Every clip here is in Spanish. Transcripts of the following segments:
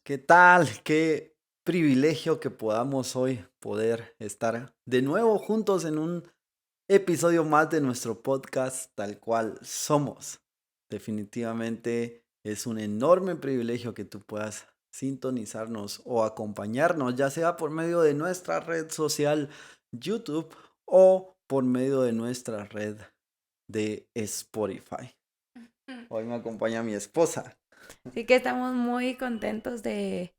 ¿Qué tal? Qué privilegio que podamos hoy poder estar de nuevo juntos en un episodio más de nuestro podcast Tal cual somos. Definitivamente es un enorme privilegio que tú puedas sintonizarnos o acompañarnos, ya sea por medio de nuestra red social YouTube o por medio de nuestra red de Spotify. Mm. Hoy me acompaña mi esposa. Así que estamos muy contentos de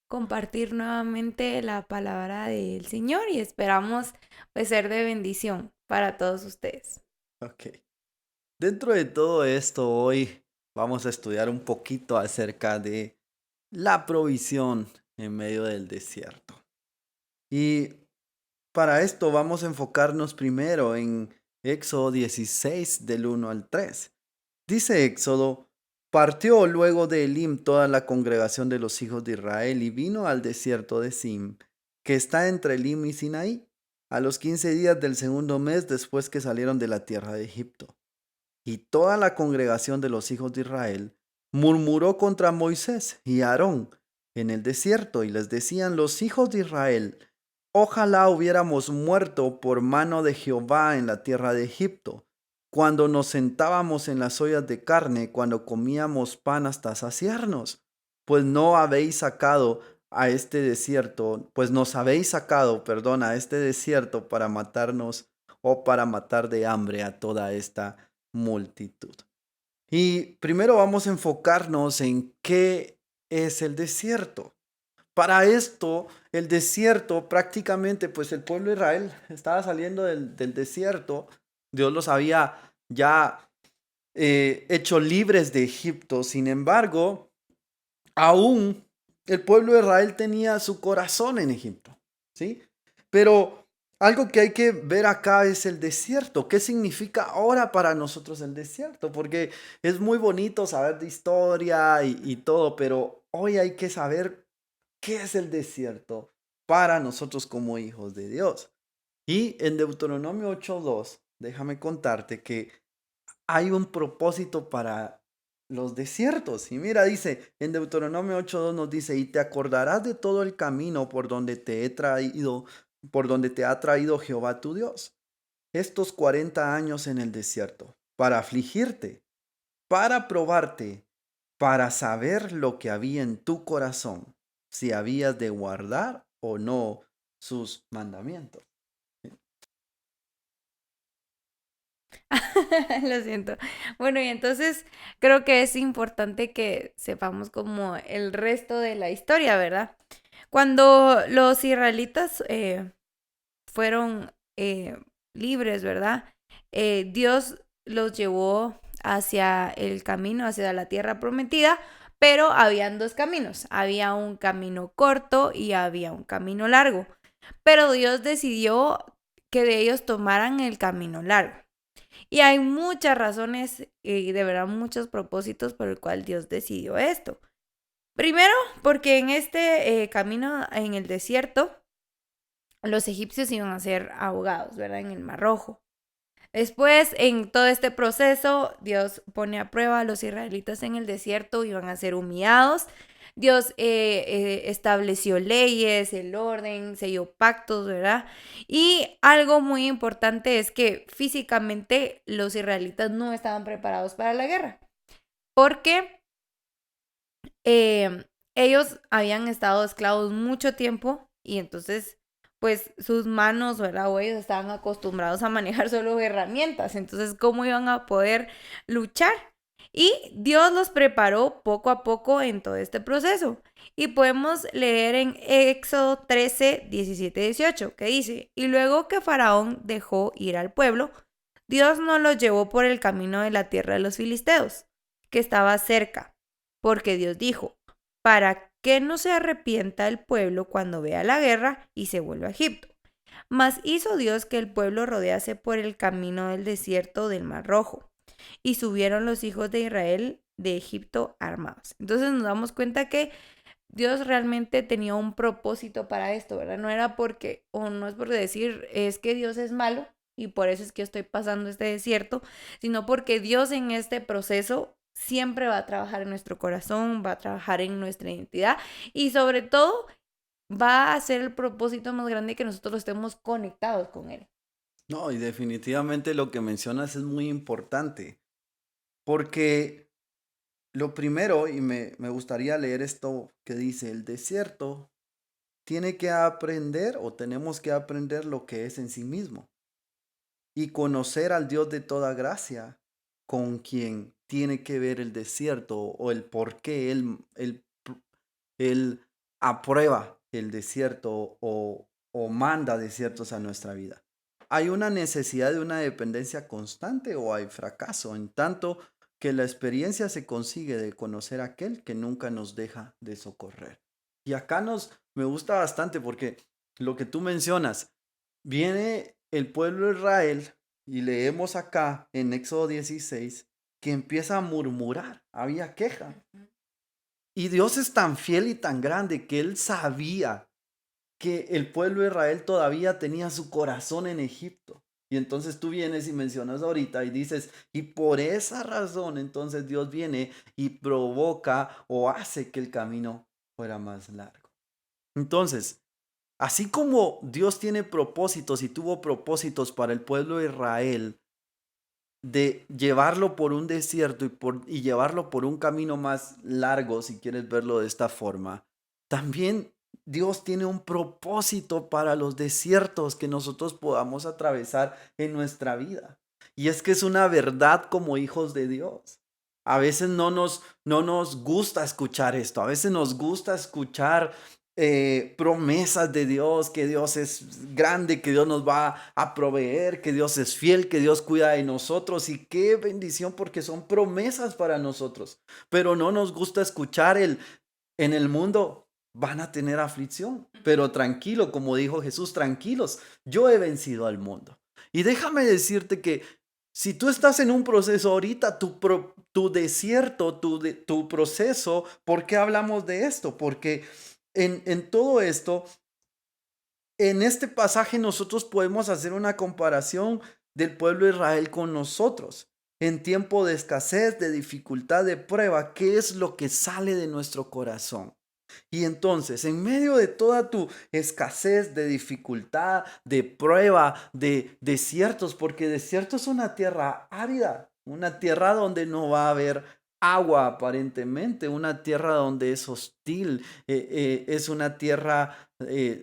compartir nuevamente la palabra del Señor y esperamos pues ser de bendición para todos ustedes. Ok. Dentro de todo esto, hoy vamos a estudiar un poquito acerca de la provisión en medio del desierto. Y para esto vamos a enfocarnos primero en Éxodo 16 del 1 al 3. Dice Éxodo, partió luego de Elim toda la congregación de los hijos de Israel y vino al desierto de Sim, que está entre Elim y Sinaí, a los 15 días del segundo mes después que salieron de la tierra de Egipto. Y toda la congregación de los hijos de Israel murmuró contra Moisés y Aarón en el desierto y les decían los hijos de Israel, ojalá hubiéramos muerto por mano de Jehová en la tierra de Egipto, cuando nos sentábamos en las ollas de carne, cuando comíamos pan hasta saciarnos, pues no habéis sacado a este desierto, pues nos habéis sacado, perdón, a este desierto para matarnos o para matar de hambre a toda esta multitud. Y primero vamos a enfocarnos en qué es el desierto. Para esto, el desierto prácticamente, pues el pueblo de Israel estaba saliendo del desierto. Dios los había ya hecho libres de Egipto. Sin embargo, aún el pueblo de Israel tenía su corazón en Egipto, ¿sí? Pero algo que hay que ver acá es el desierto. ¿Qué significa ahora para nosotros el desierto? Porque es muy bonito saber de historia y todo, pero hoy hay que saber qué es el desierto para nosotros como hijos de Dios. Y en Deuteronomio 8:2, déjame contarte que hay un propósito para los desiertos. Y mira, dice, en Deuteronomio 8:2 nos dice, y te acordarás de todo el camino por donde te he traído, por donde te ha traído Jehová tu Dios, estos 40 años en el desierto, para afligirte, para probarte, para saber lo que había en tu corazón, si habías de guardar o no sus mandamientos. Lo siento. Bueno, y entonces creo que es importante que sepamos como el resto de la historia, ¿verdad? Cuando los israelitas fueron libres, ¿verdad? Dios los llevó hacia el camino, hacia la tierra prometida, pero habían dos caminos. Había un camino corto y había un camino largo. Pero Dios decidió que de ellos tomaran el camino largo. Y hay muchas razones y de verdad muchos propósitos por el cual Dios decidió esto. Primero, porque en este camino en el desierto, los egipcios iban a ser ahogados, ¿verdad? En el Mar Rojo. Después, en todo este proceso, Dios pone a prueba a los israelitas en el desierto, iban a ser humillados. Dios estableció leyes, el orden, selló pactos, ¿verdad? Y algo muy importante es que físicamente los israelitas no estaban preparados para la guerra, porque eh, ellos habían estado esclavos mucho tiempo y entonces pues sus manos, ¿verdad? O ellos estaban acostumbrados a manejar solo herramientas, entonces ¿cómo iban a poder luchar? Y Dios los preparó poco a poco en todo este proceso. Y podemos leer en Éxodo 13, 17, 18, que dice, y luego que Faraón dejó ir al pueblo, Dios no los llevó por el camino de la tierra de los filisteos, que estaba cerca, porque Dios dijo, para que no se arrepienta el pueblo cuando vea la guerra y se vuelva a Egipto. Mas hizo Dios que el pueblo rodease por el camino del desierto del Mar Rojo, y subieron los hijos de Israel de Egipto armados. Entonces nos damos cuenta que Dios realmente tenía un propósito para esto, ¿verdad? No era porque, o no es por decir, es que Dios es malo y por eso es que yo estoy pasando este desierto, sino porque Dios en este proceso siempre va a trabajar en nuestro corazón, va a trabajar en nuestra identidad y sobre todo va a ser el propósito más grande que nosotros estemos conectados con Él. No, y definitivamente lo que mencionas es muy importante, porque lo primero, y me gustaría leer esto que dice, el desierto tiene que aprender o tenemos que aprender lo que es en sí mismo y conocer al Dios de toda gracia con quien tiene que ver el desierto o el por qué él aprueba el desierto o manda desiertos a nuestra vida. ¿Hay una necesidad de una dependencia constante o hay fracaso? En tanto que la experiencia se consigue de conocer a aquel que nunca nos deja de socorrer. Y acá me gusta bastante porque lo que tú mencionas, viene el pueblo de Israel y leemos acá en Éxodo 16 que empieza a murmurar, había queja. Y Dios es tan fiel y tan grande que Él sabía que el pueblo de Israel todavía tenía su corazón en Egipto. Y entonces tú vienes y mencionas ahorita y dices, y por esa razón entonces Dios viene y provoca o hace que el camino fuera más largo. Entonces, así como Dios tiene propósitos y tuvo propósitos para el pueblo de Israel, de llevarlo por un desierto y llevarlo por un camino más largo, si quieres verlo de esta forma. También Dios tiene un propósito para los desiertos que nosotros podamos atravesar en nuestra vida. Y es que es una verdad como hijos de Dios. A veces no nos gusta escuchar esto, a veces nos gusta escuchar promesas de Dios, que Dios es grande, que Dios nos va a proveer, que Dios es fiel, que Dios cuida de nosotros y qué bendición porque son promesas para nosotros. Pero no nos gusta escuchar en el mundo van a tener aflicción, pero tranquilo, como dijo Jesús, tranquilos, yo he vencido al mundo. Y déjame decirte que si tú estás en un proceso ahorita, tu desierto, tu proceso, ¿por qué hablamos de esto? Porque en todo esto, en este pasaje nosotros podemos hacer una comparación del pueblo de Israel con nosotros. En tiempo de escasez, de dificultad, de prueba, ¿qué es lo que sale de nuestro corazón? Y entonces, en medio de toda tu escasez, de dificultad, de prueba, de desiertos, porque desierto es una tierra árida, una tierra donde no va a haber agua aparentemente, una tierra donde es hostil, es una tierra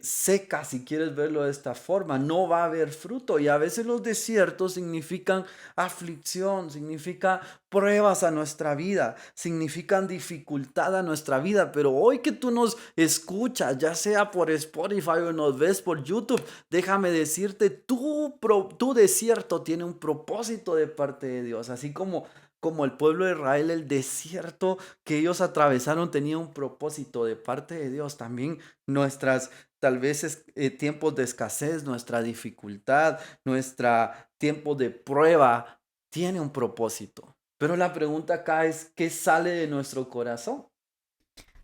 seca, si quieres verlo de esta forma, no va a haber fruto. Y a veces los desiertos significan aflicción, significa pruebas a nuestra vida, significan dificultad a nuestra vida, pero hoy que tú nos escuchas, ya sea por Spotify o nos ves por YouTube, déjame decirte, tu desierto tiene un propósito de parte de Dios, así como el pueblo de Israel, el desierto que ellos atravesaron tenía un propósito de parte de Dios. También nuestras, tal vez, tiempos de escasez, nuestra dificultad, nuestra tiempo de prueba, tiene un propósito. Pero la pregunta acá es, ¿qué sale de nuestro corazón?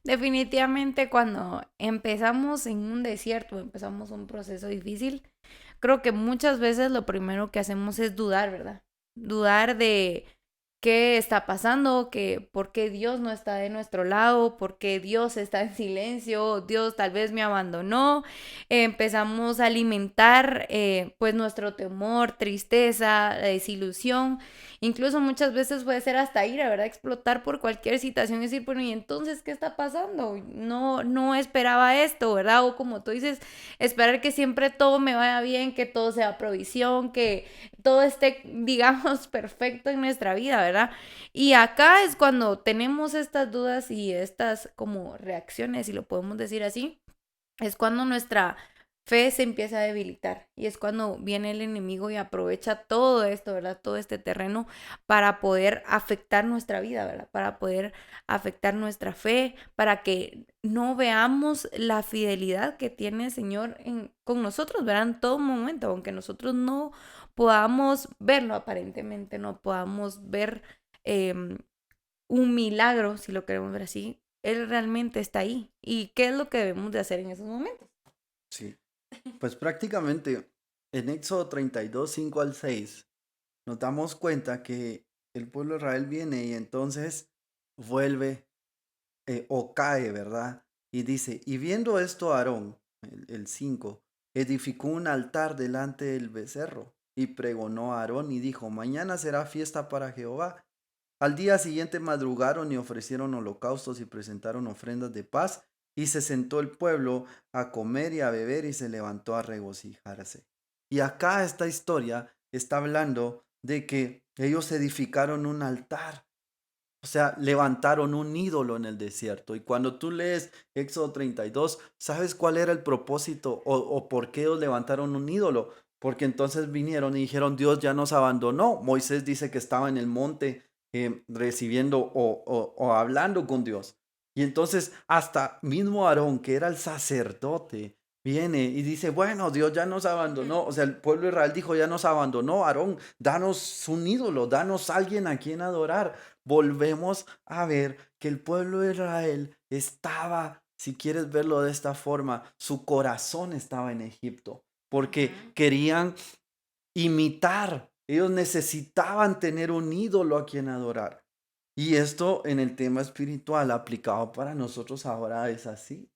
Definitivamente cuando empezamos en un desierto, empezamos un proceso difícil, creo que muchas veces lo primero que hacemos es dudar, ¿verdad? Dudar de qué está pasando, que por qué Dios no está de nuestro lado, por qué Dios está en silencio, Dios tal vez me abandonó. Empezamos a alimentar pues nuestro temor, tristeza, desilusión. Incluso muchas veces puede ser hasta ira, ¿verdad? Explotar por cualquier situación y decir, bueno, ¿y entonces qué está pasando? No esperaba esto, ¿verdad? O como tú dices, esperar que siempre todo me vaya bien, que todo sea provisión, que todo esté, digamos, perfecto en nuestra vida, ¿verdad? Y acá es cuando tenemos estas dudas y estas como reacciones, si lo podemos decir así, es cuando nuestra fe se empieza a debilitar y es cuando viene el enemigo y aprovecha todo esto, ¿verdad? Todo este terreno para poder afectar nuestra vida, ¿verdad? Para poder afectar nuestra fe, para que no veamos la fidelidad que tiene el Señor con nosotros, ¿verdad? En todo momento, aunque nosotros no podamos verlo aparentemente, no podamos ver em, un milagro, si lo queremos ver así, Él realmente está ahí. ¿Y qué es lo que debemos de hacer en esos momentos? Sí, pues prácticamente en Éxodo 32 5 al 6 nos damos cuenta que el pueblo de Israel viene y entonces vuelve o cae, ¿verdad? Y dice, y viendo esto Aarón, el 5, edificó un altar delante del becerro y pregonó a Aarón y dijo, mañana será fiesta para Jehová. Al día siguiente madrugaron y ofrecieron holocaustos y presentaron ofrendas de paz, y se sentó el pueblo a comer y a beber y se levantó a regocijarse. Y acá esta historia está hablando de que ellos edificaron un altar, o sea, levantaron un ídolo en el desierto. Y cuando tú lees Éxodo 32, ¿sabes cuál era el propósito o por qué ellos levantaron un ídolo? Porque entonces vinieron y dijeron, Dios ya nos abandonó. Moisés dice que estaba en el monte recibiendo o hablando con Dios. Y entonces hasta mismo Aarón, que era el sacerdote, viene y dice, bueno, Dios ya nos abandonó. O sea, el pueblo de Israel dijo, ya nos abandonó. Aarón, danos un ídolo, danos alguien a quien adorar. Volvemos a ver que el pueblo de Israel estaba, si quieres verlo de esta forma, su corazón estaba en Egipto, porque Ujú. querían imitar, ellos necesitaban tener un ídolo a quien adorar. Y esto en el tema espiritual aplicado para nosotros ahora es así.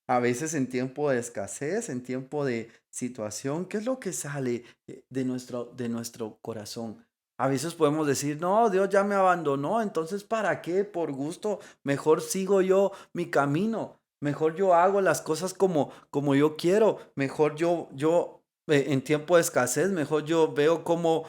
A veces en tiempo de escasez, en tiempo de situación, ¿qué es lo que sale de nuestro corazón? A veces podemos decir, no, Dios ya me abandonó, entonces ¿para qué? Por gusto, mejor sigo yo mi camino, mejor yo hago las cosas como yo quiero, mejor yo en tiempo de escasez, mejor yo veo cómo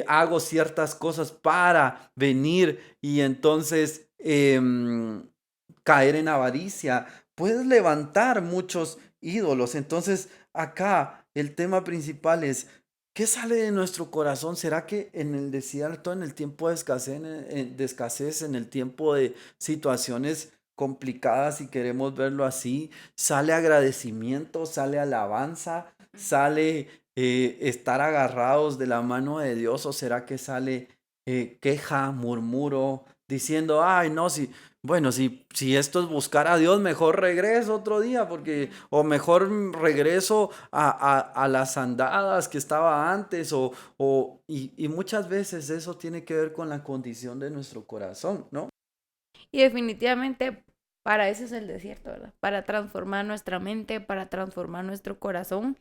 hago ciertas cosas para venir y entonces caer en avaricia. Puedes levantar muchos ídolos. Entonces, acá el tema principal es, ¿qué sale de nuestro corazón? ¿Será que en el desierto, en el tiempo de escasez, en el tiempo de situaciones complicadas, si queremos verlo así, sale agradecimiento, sale alabanza, sale estar agarrados de la mano de Dios, o será que sale queja, murmuro, diciendo, ay, no, si, bueno, si esto es buscar a Dios, mejor regreso otro día, porque, o mejor regreso a las andadas que estaba antes, y muchas veces eso tiene que ver con la condición de nuestro corazón, ¿no? Y definitivamente para eso es el desierto, ¿verdad? Para transformar nuestra mente, para transformar nuestro corazón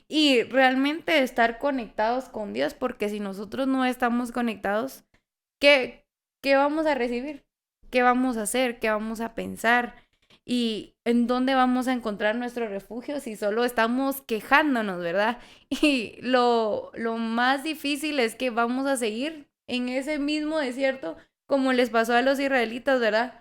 y realmente estar conectados con Dios, porque si nosotros no estamos conectados, ¿qué, qué vamos a recibir? ¿Qué vamos a hacer? ¿Qué vamos a pensar? ¿Y en dónde vamos a encontrar nuestro refugio si solo estamos quejándonos, ¿verdad? Y lo más difícil es que vamos a seguir en ese mismo desierto como les pasó a los israelitas, ¿verdad?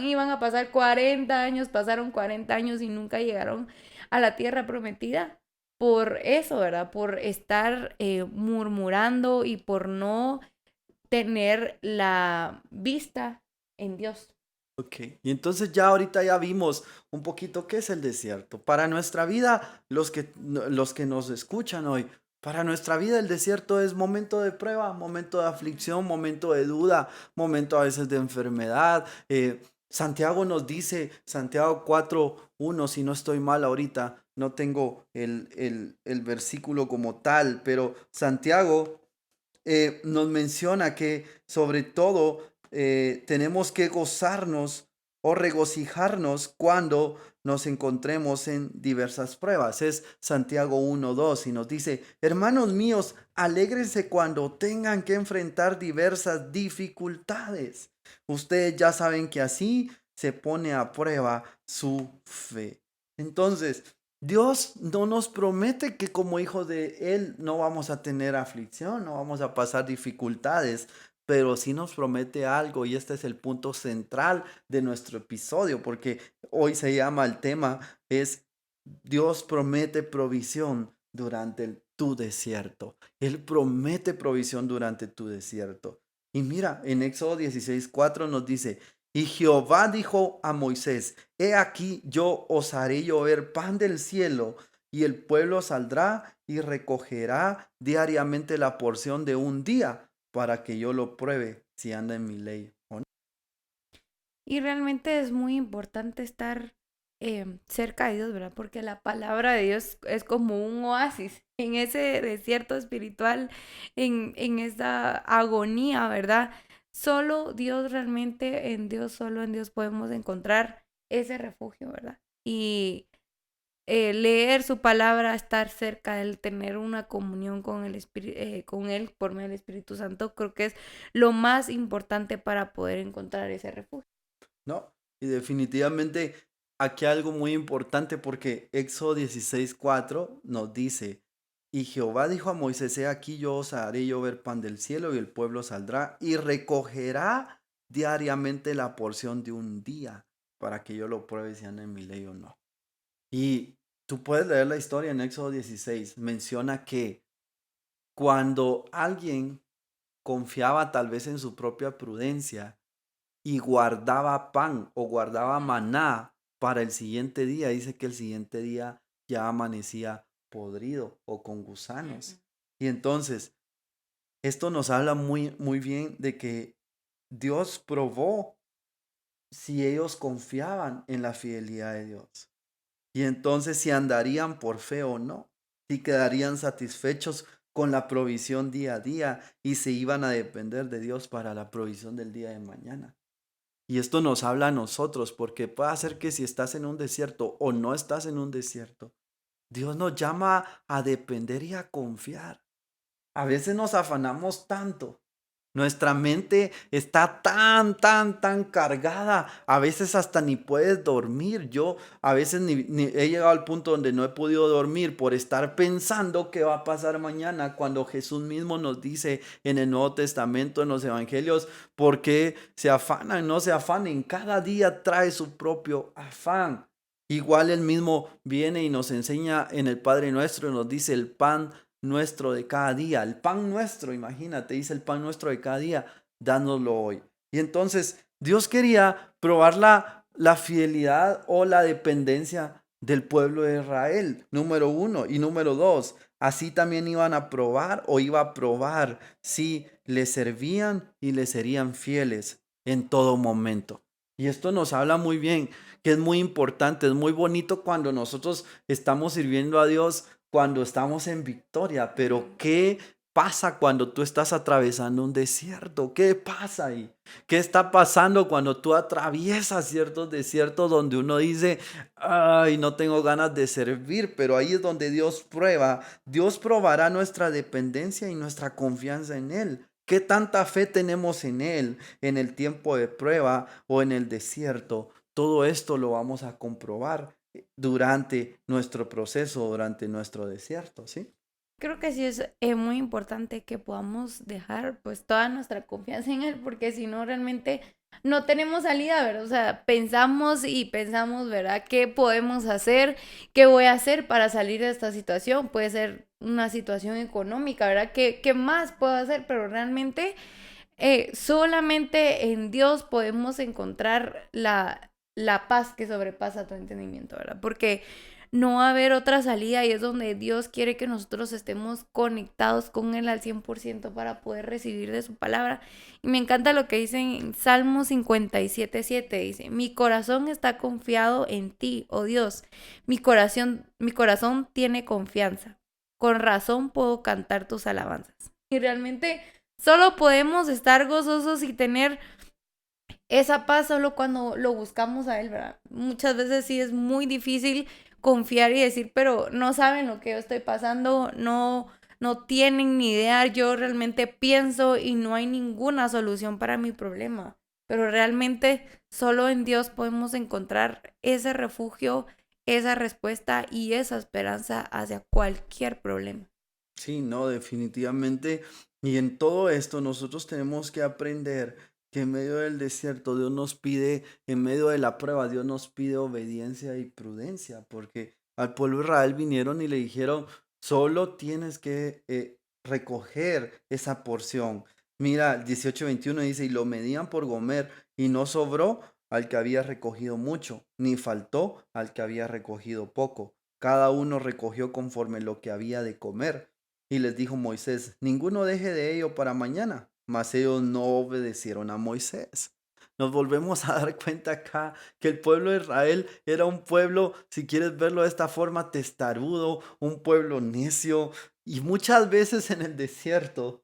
Iban a pasar 40 años, pasaron 40 años y nunca llegaron a la tierra prometida por eso, ¿verdad? Por estar murmurando y por no tener la vista en Dios. Ok, y entonces ya ahorita ya vimos un poquito qué es el desierto. Para nuestra vida, los que nos escuchan hoy, para nuestra vida el desierto es momento de prueba, momento de aflicción, momento de duda, momento a veces de enfermedad. Santiago nos dice, Santiago 4:1, si no estoy mal ahorita, no tengo el versículo como tal, pero Santiago nos menciona que sobre todo tenemos que gozarnos o regocijarnos cuando nos encontremos en diversas pruebas. Es Santiago 1:2 y nos dice, hermanos míos, alégrense cuando tengan que enfrentar diversas dificultades. Ustedes ya saben que así se pone a prueba su fe. Entonces, Dios no nos promete que como hijos de Él no vamos a tener aflicción, no vamos a pasar dificultades, pero sí nos promete algo y este es el punto central de nuestro episodio, porque hoy se llama el tema es Dios promete provisión durante tu desierto. Él promete provisión durante tu desierto. Y mira, en Éxodo 16:4 nos dice, y Jehová dijo a Moisés, he aquí yo os haré llover pan del cielo, y el pueblo saldrá y recogerá diariamente la porción de un día, para que yo lo pruebe si anda en mi ley o no. Y realmente es muy importante estar cerca de Dios, ¿verdad? Porque la palabra de Dios es como un oasis en ese desierto espiritual, en esa agonía, ¿verdad? Solo Dios realmente, en Dios, solo en Dios podemos encontrar ese refugio, ¿verdad? Y leer su palabra, estar cerca de él, tener una comunión con con él por medio del Espíritu Santo, creo que es lo más importante para poder encontrar ese refugio. ¿no? Y definitivamente aquí algo muy importante porque Éxodo 16:4 nos dice, y Jehová dijo a Moisés, he aquí yo os haré llover pan del cielo y el pueblo saldrá y recogerá diariamente la porción de un día para que yo lo pruebe si anda en mi ley o no. Y tú puedes leer la historia en Éxodo 16, menciona que cuando alguien confiaba tal vez en su propia prudencia, y guardaba pan o guardaba maná para el siguiente día, dice que el siguiente día ya amanecía podrido o con gusanos. Y entonces, esto nos habla muy, muy bien de que Dios probó si ellos confiaban en la fidelidad de Dios. Y entonces si andarían por fe o no, si quedarían satisfechos con la provisión día a día y se iban a depender de Dios para la provisión del día de mañana. Y esto nos habla a nosotros porque puede ser que si estás en un desierto o no estás en un desierto, Dios nos llama a depender y a confiar. A veces nos afanamos tanto. Nuestra mente está tan cargada. A veces hasta ni puedes dormir. Yo a veces ni he llegado al punto donde no he podido dormir por estar pensando qué va a pasar mañana cuando Jesús mismo nos dice en el Nuevo Testamento, en los Evangelios, por qué se afanan, no se afanen. Cada día trae su propio afán. Igual él mismo viene y nos enseña en el Padre Nuestro y nos dice el pan nuestro de cada día, el pan nuestro, imagínate, dice el pan nuestro de cada día, dánoslo hoy. Y entonces Dios quería probar la fidelidad o la dependencia del pueblo de Israel, número uno. Y número dos, así también iban a probar o iba a probar si le servían y le serían fieles en todo momento. Y esto nos habla muy bien, que es muy importante, es muy bonito cuando nosotros estamos sirviendo a Dios, cuando estamos en victoria, pero ¿qué pasa cuando tú estás atravesando un desierto? ¿Qué pasa ahí? ¿Qué está pasando cuando tú atraviesas ciertos desiertos donde uno dice, ay, no tengo ganas de servir? Pero ahí es donde Dios prueba. Dios probará nuestra dependencia y nuestra confianza en Él. ¿Qué tanta fe tenemos en Él en el tiempo de prueba o en el desierto? Todo esto lo vamos a comprobar durante nuestro proceso, durante nuestro desierto, ¿sí? Creo que sí es muy importante que podamos dejar pues toda nuestra confianza en él, porque si no realmente no tenemos salida, ¿verdad? O sea, pensamos y pensamos, ¿verdad? ¿Qué podemos hacer? ¿Qué voy a hacer para salir de esta situación? Puede ser una situación económica, ¿verdad? ¿Qué más puedo hacer? Pero realmente solamente en Dios podemos encontrar la paz que sobrepasa tu entendimiento, ¿verdad? Porque no va a haber otra salida y es donde Dios quiere que nosotros estemos conectados con Él al 100% para poder recibir de su palabra. Y me encanta lo que dice en Salmo 57:7, dice, mi corazón está confiado en ti, oh Dios, mi corazón tiene confianza, con razón puedo cantar tus alabanzas. Y realmente solo podemos estar gozosos y tener esa paz solo cuando lo buscamos a Él, ¿verdad? Muchas veces sí es muy difícil confiar y decir, pero no saben lo que yo estoy pasando, no tienen ni idea, yo realmente pienso y no hay ninguna solución para mi problema. Pero realmente solo en Dios podemos encontrar ese refugio, esa respuesta y esa esperanza hacia cualquier problema. Sí, no, definitivamente. Y en todo esto nosotros tenemos que aprender que en medio del desierto Dios nos pide, en medio de la prueba, Dios nos pide obediencia y prudencia, porque al pueblo de Israel vinieron y le dijeron, solo tienes que recoger esa porción. Mira, 18:21 dice, y lo medían por gomer, y no sobró al que había recogido mucho, ni faltó al que había recogido poco. Cada uno recogió conforme lo que había de comer. Y les dijo Moisés, ninguno deje de ello para mañana. Mas ellos no obedecieron a Moisés. nos volvemos a dar cuenta acá que el pueblo de Israel era un pueblo, si quieres verlo de esta forma, testarudo, un pueblo necio, y muchas veces en el desierto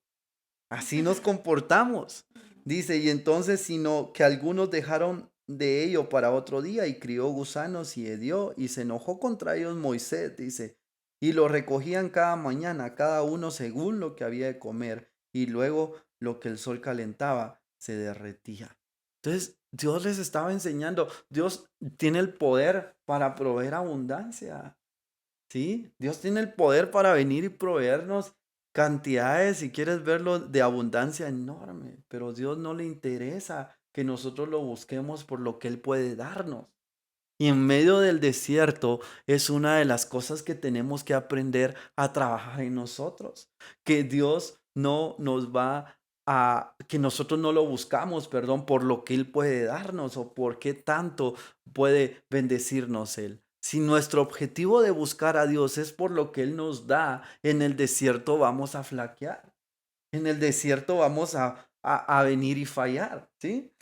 así nos comportamos. Dice, y entonces, sino que algunos dejaron de ello para otro día y crió gusanos y hedió y se enojó contra ellos Moisés, dice, y lo recogían cada mañana, cada uno según lo que había de comer, y luego lo que el sol calentaba se derretía. Entonces, Dios les estaba enseñando, Dios tiene el poder para proveer abundancia. Sí, Dios tiene el poder para venir y proveernos cantidades, si quieres verlo, de abundancia enorme, pero Dios no le interesa que nosotros lo busquemos por lo que Él puede darnos. Y en medio del desierto es una de las cosas que tenemos que aprender a trabajar en nosotros, que Dios no nos va que nosotros no lo buscamos, perdón, por lo que Él puede darnos o por qué tanto puede bendecirnos Él. Si nuestro objetivo de buscar a Dios es por lo que Él nos da, en el desierto vamos a flaquear. En el desierto vamos a venir y fallar, ¿sí?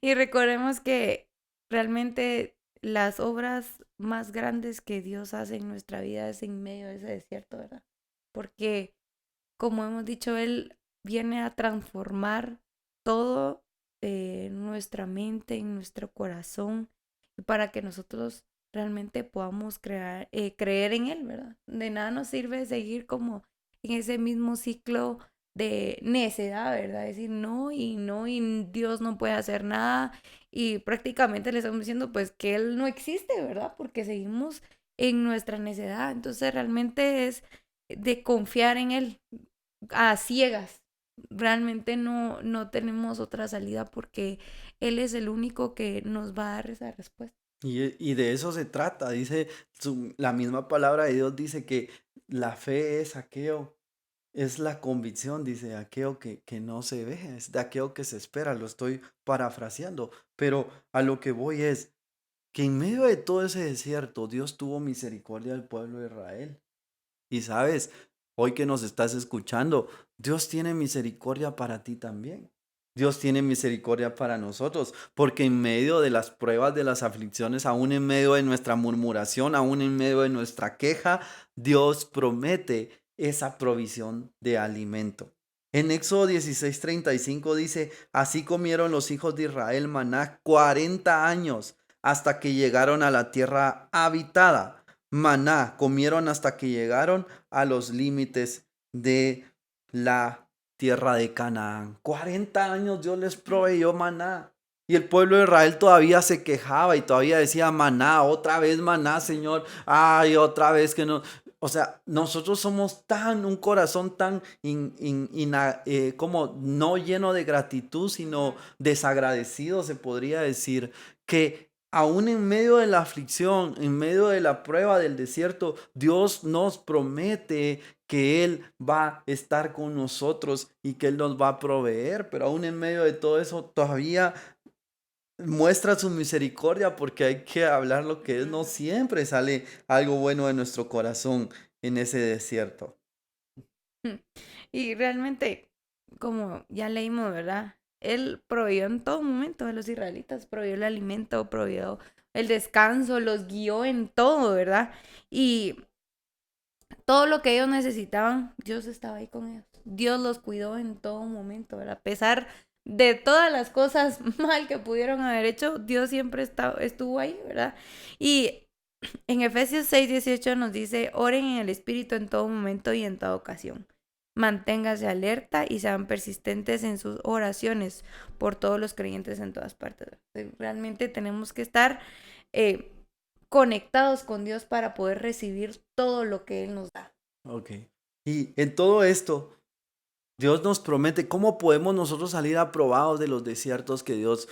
Y recordemos que realmente las obras más grandes que Dios hace en nuestra vida es en medio de ese desierto, ¿verdad? Porque, como hemos dicho, Él viene a transformar todo en nuestra mente, en nuestro corazón, para que nosotros realmente podamos creer en Él, ¿verdad? De nada nos sirve seguir como en ese mismo ciclo de necedad, ¿verdad? Decir no y no y Dios no puede hacer nada y prácticamente le estamos diciendo pues que Él no existe, ¿verdad? Porque seguimos en nuestra necedad. Entonces realmente es de confiar en Él a ciegas. Realmente no tenemos otra salida porque Él es el único que nos va a dar esa respuesta. Y de eso se trata, dice la misma palabra de Dios dice que la fe es aquello, es la convicción, dice aquello que no se ve, es de aquello que se espera, lo estoy parafraseando, pero a lo que voy es que en medio de todo ese desierto Dios tuvo misericordia del pueblo de Israel. Y sabes, hoy que nos estás escuchando, Dios tiene misericordia para ti también. Dios tiene misericordia para nosotros, porque en medio de las pruebas, de las aflicciones, aún en medio de nuestra murmuración, aún en medio de nuestra queja, Dios promete esa provisión de alimento. En Éxodo 16:35 dice, así comieron los hijos de Israel maná 40 años hasta que llegaron a la tierra habitada. Maná comieron hasta que llegaron a los límites de la tierra de Canaán. 40 años Dios les proveyó maná. Y el pueblo de Israel todavía se quejaba y todavía decía otra vez maná, Señor. Ay, otra vez que no. O sea, nosotros somos un corazón tan como no lleno de gratitud, sino desagradecido, se podría decir, que aún en medio de la aflicción, en medio de la prueba del desierto, Dios nos promete que Él va a estar con nosotros y que Él nos va a proveer, pero aún en medio de todo eso todavía muestra su misericordia porque hay que hablar lo que es, no siempre sale algo bueno de nuestro corazón en ese desierto. Y realmente, como ya leímos, ¿verdad? Él proveyó en todo momento a los israelitas, proveyó el alimento, proveyó el descanso, los guió en todo, ¿verdad? Y todo lo que ellos necesitaban, Dios estaba ahí con ellos. Dios los cuidó en todo momento, ¿verdad? A pesar de todas las cosas mal que pudieron haber hecho, Dios siempre estuvo ahí, ¿verdad? Y en Efesios 6:18 nos dice, oren en el Espíritu en todo momento y en toda ocasión. Manténgase alerta y sean persistentes en sus oraciones por todos los creyentes en todas partes. Realmente tenemos que estar eh, conectados con Dios para poder recibir todo lo que Él nos da. Ok. Y en todo esto, Dios nos promete cómo podemos nosotros salir aprobados de los desiertos que Dios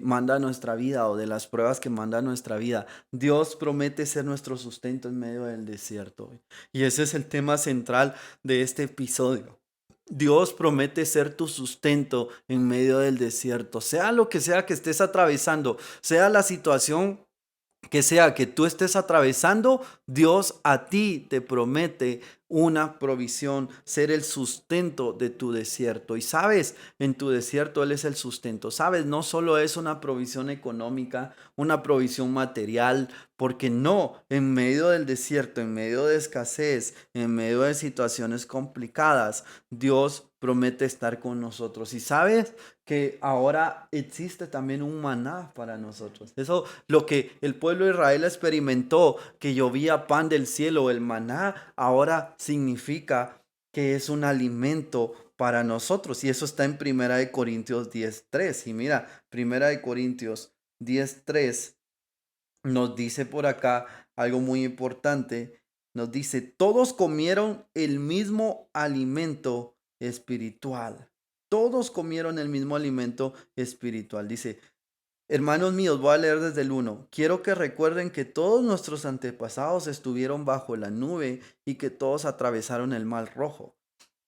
manda a nuestra vida o de las pruebas que manda a nuestra vida. Dios promete ser nuestro sustento en medio del desierto. Y ese es el tema central de este episodio. Dios promete ser tu sustento en medio del desierto, sea lo que sea que estés atravesando, sea la situación que sea que tú estés atravesando, Dios a ti te promete una provisión, ser el sustento de tu desierto. Y sabes, en tu desierto Él es el sustento. Sabes, no solo es una provisión económica, una provisión material, porque no, en medio del desierto, en medio de escasez, en medio de situaciones complicadas, Dios promete estar con nosotros. Y sabes que ahora existe también un maná para nosotros. Eso, lo que el pueblo de Israel experimentó, que llovía pan del cielo, el maná, ahora significa que es un alimento para nosotros. Y eso está en Primera de Corintios 10:3. Y mira, Primera de Corintios 10:3 nos dice por acá algo muy importante. Nos dice, todos comieron el mismo alimento espiritual. Todos comieron el mismo alimento espiritual. Dice, hermanos míos, voy a leer desde el 1. Quiero que recuerden que todos nuestros antepasados estuvieron bajo la nube y que todos atravesaron el mar rojo.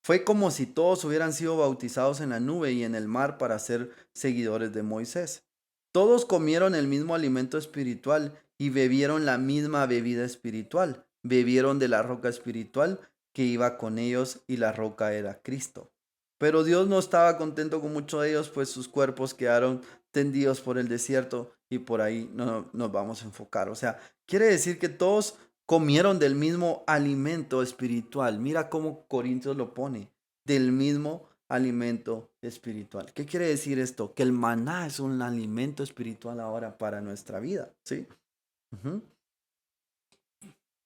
Fue como si todos hubieran sido bautizados en la nube y en el mar para ser seguidores de Moisés. Todos comieron el mismo alimento espiritual y bebieron la misma bebida espiritual. Bebieron de la roca espiritual que iba con ellos y la roca era Cristo. Pero Dios no estaba contento con muchos de ellos, pues sus cuerpos quedaron tendidos por el desierto y por ahí no nos vamos a enfocar. O sea, quiere decir que todos comieron del mismo alimento espiritual. Mira cómo Corintios lo pone, del mismo alimento espiritual. ¿Qué quiere decir esto? Que el maná es un alimento espiritual ahora para nuestra vida, ¿sí? Ujú.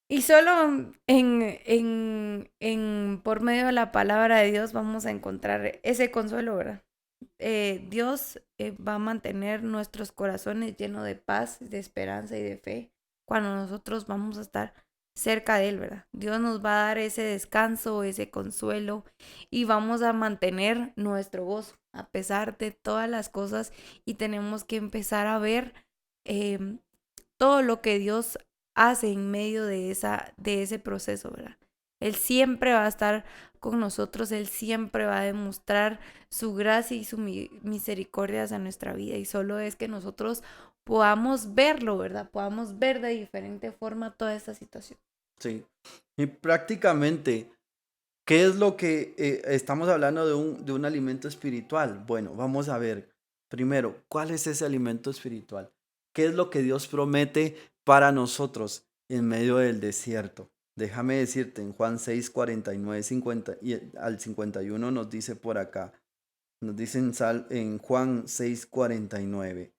Y solo por medio de la palabra de Dios vamos a encontrar ese consuelo, ¿verdad? Dios va a mantener nuestros corazones llenos de paz, de esperanza y de fe cuando nosotros vamos a estar cerca de Él, ¿verdad? Dios nos va a dar ese descanso, ese consuelo y vamos a mantener nuestro gozo a pesar de todas las cosas y tenemos que empezar a ver eh, todo lo que Dios hace en medio de ese proceso, ¿verdad? Él siempre va a estar con nosotros, Él siempre va a demostrar su gracia y su misericordia hacia nuestra vida. Y solo es que nosotros podamos verlo, ¿verdad? Podamos ver de diferente forma toda esta situación. Sí. Y prácticamente, ¿qué es lo que estamos hablando de un alimento espiritual? Bueno, vamos a ver primero, ¿cuál es ese alimento espiritual? ¿Qué es lo que Dios promete para nosotros en medio del desierto? Déjame decirte, en Juan 6, 49, 50 y al 51 nos dice por acá, nos dice en Juan 6, 49.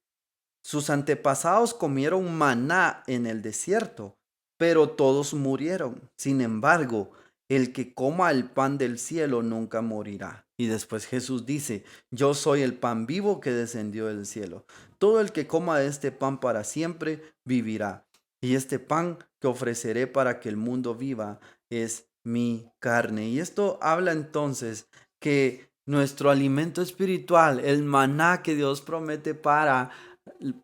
Sus antepasados comieron maná en el desierto, pero todos murieron. Sin embargo, el que coma el pan del cielo nunca morirá. Y después Jesús dice, yo soy el pan vivo que descendió del cielo. Todo el que coma de este pan para siempre vivirá. Y este pan que ofreceré para que el mundo viva es mi carne. Y esto habla entonces que nuestro alimento espiritual, el maná que Dios promete para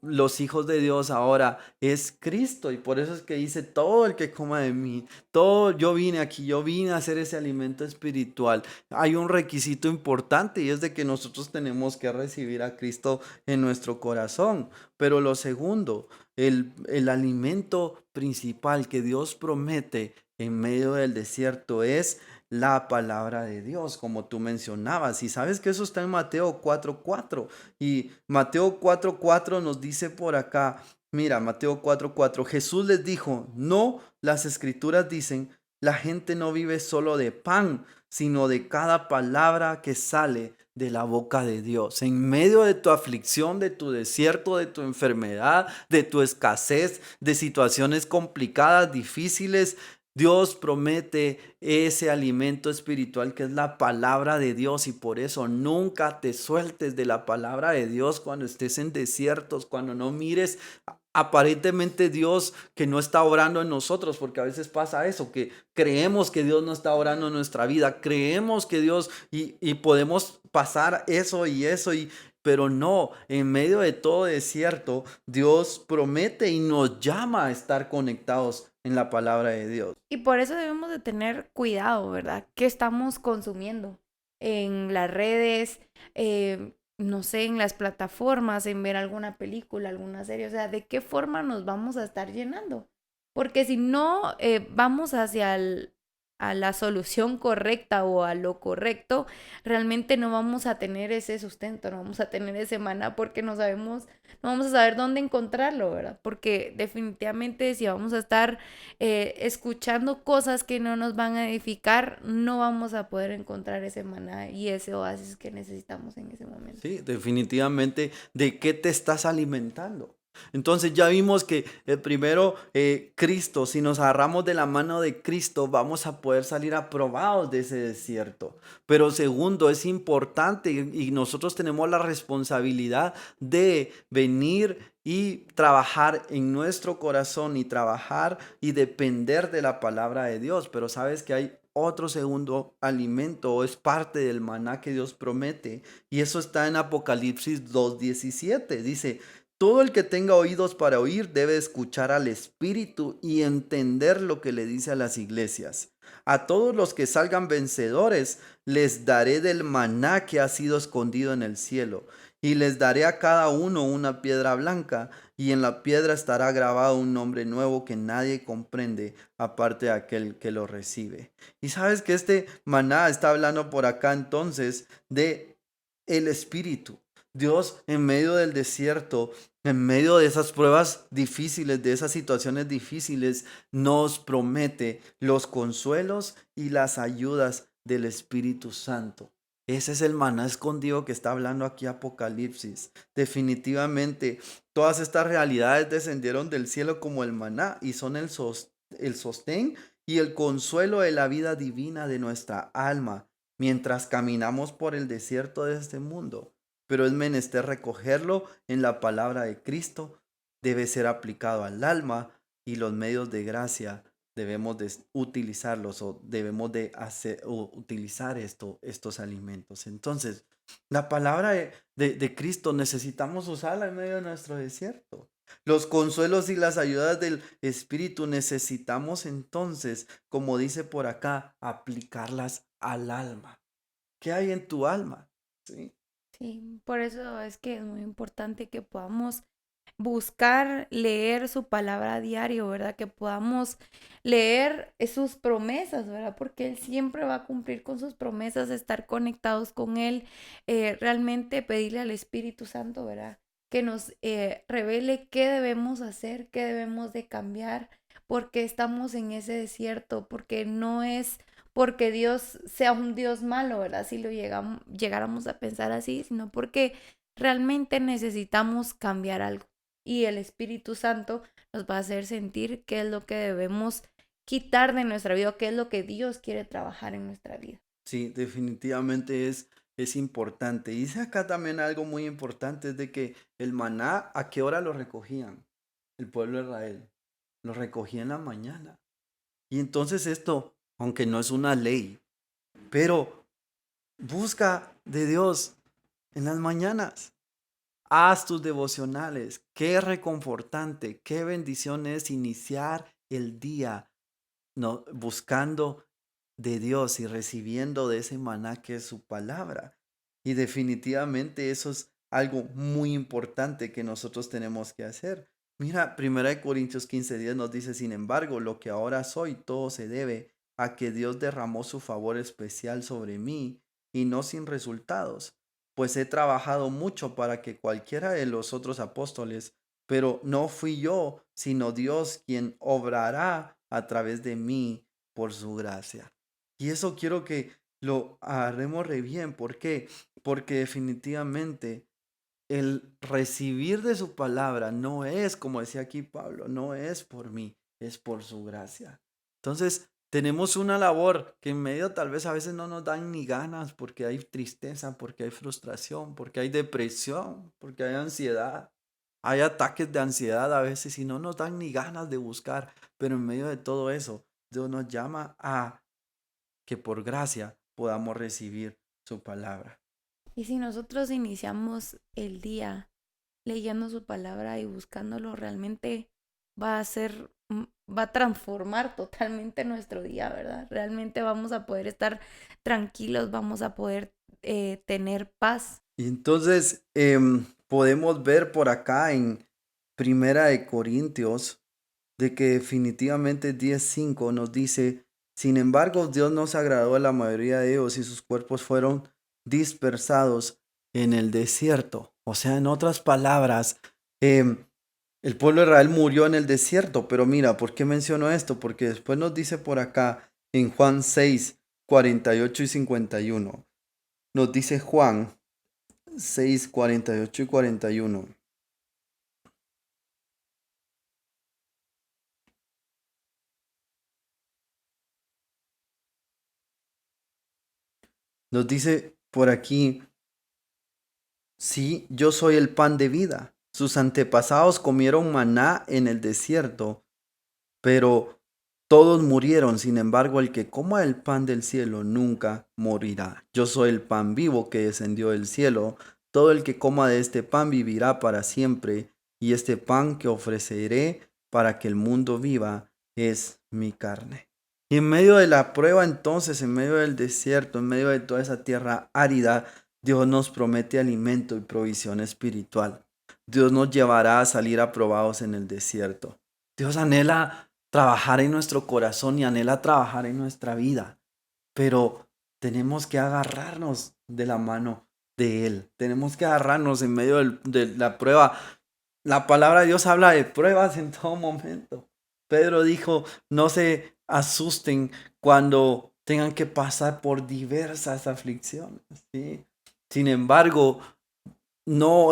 los hijos de Dios ahora es Cristo, y por eso es que dice todo el que coma de mí, todo, yo vine aquí, yo vine a hacer ese alimento espiritual. Hay un requisito importante y es de que nosotros tenemos que recibir a Cristo en nuestro corazón. Pero lo segundo, el alimento principal que Dios promete en medio del desierto es la palabra de Dios, como tú mencionabas. Y sabes que eso está en Mateo 4:4. Y Mateo 4:4 nos dice por acá, mira, Mateo 4:4, Jesús les dijo, no, las escrituras dicen, la gente no vive solo de pan, sino de cada palabra que sale de la boca de Dios. En medio de tu aflicción, de tu desierto, de tu enfermedad, de tu escasez, de situaciones complicadas, difíciles, Dios promete ese alimento espiritual que es la palabra de Dios, y por eso nunca te sueltes de la palabra de Dios cuando estés en desiertos, cuando no mires aparentemente Dios que no está obrando en nosotros, porque a veces pasa eso, que creemos que Dios no está obrando en nuestra vida, creemos que Dios y podemos pasar eso y eso pero no, en medio de todo desierto, Dios promete y nos llama a estar conectados en la palabra de Dios. Y por eso debemos de tener cuidado, ¿verdad? ¿Qué estamos consumiendo en las redes? no sé, en las plataformas, en ver alguna película, alguna serie, o sea, ¿de qué forma nos vamos a estar llenando? Porque si no vamos hacia a la solución correcta o a lo correcto, realmente no vamos a tener ese sustento, no vamos a tener ese maná porque no sabemos, no vamos a saber dónde encontrarlo, ¿verdad? Porque definitivamente si vamos a estar escuchando cosas que no nos van a edificar, no vamos a poder encontrar ese maná y ese oasis que necesitamos en ese momento. Sí, definitivamente, ¿de qué te estás alimentando? Entonces ya vimos que primero Cristo, si nos agarramos de la mano de Cristo, vamos a poder salir aprobados de ese desierto. Pero segundo, es importante y nosotros tenemos la responsabilidad de venir y trabajar en nuestro corazón y trabajar y depender de la palabra de Dios. Pero sabes que hay otro segundo alimento o es parte del maná que Dios promete y eso está en Apocalipsis 2:17. Dice, todo el que tenga oídos para oír debe escuchar al Espíritu y entender lo que le dice a las iglesias. A todos los que salgan vencedores les daré del maná que ha sido escondido en el cielo, y les daré a cada uno una piedra blanca, y en la piedra estará grabado un nombre nuevo que nadie comprende, aparte de aquel que lo recibe. Y sabes que este maná está hablando por acá entonces de el Espíritu. Dios en medio del desierto, en medio de esas pruebas difíciles, de esas situaciones difíciles, nos promete los consuelos y las ayudas del Espíritu Santo. Ese es el maná escondido que está hablando aquí Apocalipsis. Definitivamente, todas estas realidades descendieron del cielo como el maná y son el sostén y el consuelo de la vida divina de nuestra alma mientras caminamos por el desierto de este mundo. Pero es menester recogerlo en la palabra de Cristo, debe ser aplicado al alma y los medios de gracia debemos de utilizarlos o debemos de utilizar estos alimentos. Entonces, la palabra de Cristo necesitamos usarla en medio de nuestro desierto. Los consuelos y las ayudas del Espíritu necesitamos entonces, como dice por acá, aplicarlas al alma. ¿Qué hay en tu alma? ¿Sí? Sí, por eso es que es muy importante que podamos buscar leer su palabra a diario, ¿verdad? Que podamos leer sus promesas, ¿verdad? Porque Él siempre va a cumplir con sus promesas, estar conectados con Él, realmente pedirle al Espíritu Santo, ¿verdad? Que nos revele qué debemos hacer, qué debemos de cambiar, porque estamos en ese desierto, porque no es porque Dios sea un Dios malo, ¿verdad? Si lo llegáramos a pensar así, sino porque realmente necesitamos cambiar algo y el Espíritu Santo nos va a hacer sentir qué es lo que debemos quitar de nuestra vida, qué es lo que Dios quiere trabajar en nuestra vida. Sí, definitivamente es importante. Y dice acá también algo muy importante, es de que el maná, ¿a qué hora lo recogían? El pueblo de Israel. Lo recogía en la mañana. Y entonces esto, aunque no es una ley, pero busca de Dios en las mañanas. Haz tus devocionales. Qué reconfortante, qué bendición es iniciar el día no, buscando de Dios y recibiendo de ese maná que es su palabra. Y definitivamente eso es algo muy importante que nosotros tenemos que hacer. Mira, 1 Corintios 15:10 nos dice, sin embargo, lo que ahora soy, todo se debe a que Dios derramó su favor especial sobre mí y no sin resultados, pues he trabajado mucho para que cualquiera de los otros apóstoles, pero no fui yo, sino Dios quien obrará a través de mí por su gracia. Y eso quiero que lo haremos re bien. ¿Por qué? Porque definitivamente el recibir de su palabra no es, como decía aquí Pablo, no es por mí, es por su gracia. Entonces, tenemos una labor que en medio tal vez a veces no nos dan ni ganas porque hay tristeza, porque hay frustración, porque hay depresión, porque hay ansiedad. Hay ataques de ansiedad a veces y no nos dan ni ganas de buscar, pero en medio de todo eso, Dios nos llama a que por gracia podamos recibir su palabra. Y si nosotros iniciamos el día leyendo su palabra y buscándolo, realmente va a ser, va a transformar totalmente nuestro día, ¿verdad? Realmente vamos a poder estar tranquilos, vamos a poder tener paz. Y entonces podemos ver por acá en Primera de Corintios de que definitivamente 10:5 nos dice, sin embargo, Dios no se agradó a la mayoría de ellos y sus cuerpos fueron dispersados en el desierto. O sea, en otras palabras, el pueblo de Israel murió en el desierto, pero mira, ¿por qué menciono esto? Porque después nos dice por acá en Juan 6:48 y 51. Nos dice Juan 6:48 y 41. Nos dice por aquí, sí, yo soy el pan de vida. Sus antepasados comieron maná en el desierto, pero todos murieron. Sin embargo, el que coma el pan del cielo nunca morirá. Yo soy el pan vivo que descendió del cielo. Todo el que coma de este pan vivirá para siempre. Y este pan que ofreceré para que el mundo viva es mi carne. Y en medio de la prueba entonces, en medio del desierto, en medio de toda esa tierra árida, Dios nos promete alimento y provisión espiritual. Dios nos llevará a salir aprobados en el desierto. Dios anhela trabajar en nuestro corazón y anhela trabajar en nuestra vida, pero tenemos que agarrarnos de la mano de Él. Tenemos que agarrarnos en medio de la prueba. La palabra de Dios habla de pruebas en todo momento. Pedro dijo, no se asusten cuando tengan que pasar por diversas aflicciones, ¿sí? Sin embargo, no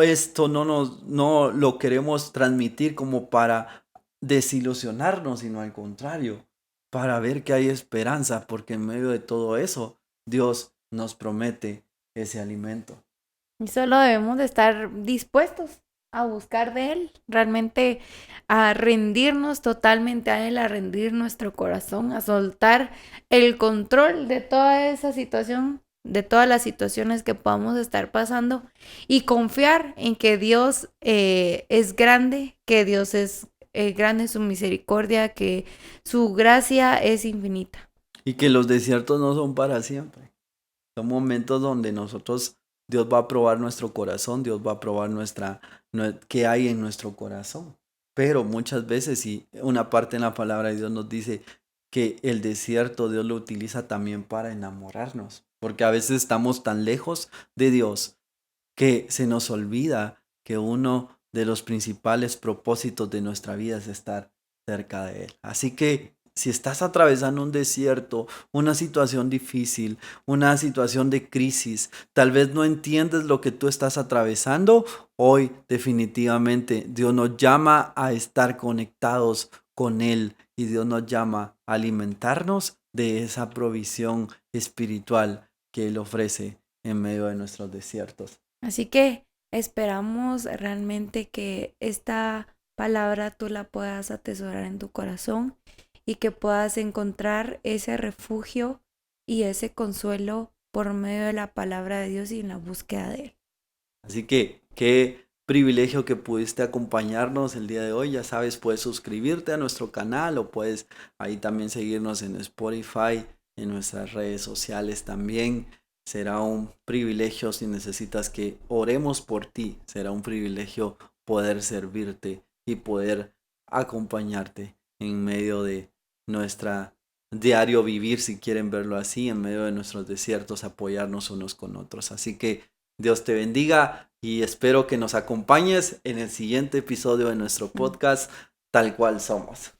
lo queremos transmitir como para desilusionarnos, sino al contrario, para ver que hay esperanza, porque en medio de todo eso, Dios nos promete ese alimento. Y solo debemos de estar dispuestos a buscar de Él, realmente a rendirnos totalmente a Él, a rendir nuestro corazón, a soltar el control de toda esa situación, de todas las situaciones que podamos estar pasando y confiar en que Dios es grande, que Dios es grande en su misericordia, que su gracia es infinita. Y que los desiertos no son para siempre. Son momentos donde Dios va a probar nuestro corazón, Dios va a probar qué hay en nuestro corazón. Pero muchas veces, y una parte en la palabra de Dios nos dice que el desierto Dios lo utiliza también para enamorarnos, porque a veces estamos tan lejos de Dios que se nos olvida que uno de los principales propósitos de nuestra vida es estar cerca de Él. Así que si estás atravesando un desierto, una situación difícil, una situación de crisis, tal vez no entiendes lo que tú estás atravesando, hoy definitivamente Dios nos llama a estar conectados con Él y Dios nos llama a alimentarnos de esa provisión espiritual que Él ofrece en medio de nuestros desiertos. Así que esperamos realmente que esta palabra tú la puedas atesorar en tu corazón y que puedas encontrar ese refugio y ese consuelo por medio de la palabra de Dios y en la búsqueda de Él. Así que qué privilegio que pudiste acompañarnos el día de hoy. Ya sabes, puedes suscribirte a nuestro canal o puedes ahí también seguirnos en Spotify, en nuestras redes sociales también. Será un privilegio si necesitas que oremos por ti. Será un privilegio poder servirte y poder acompañarte en medio de nuestra diario vivir, si quieren verlo así, en medio de nuestros desiertos, apoyarnos unos con otros. Así que Dios te bendiga y espero que nos acompañes en el siguiente episodio de nuestro podcast, Tal Cual Somos.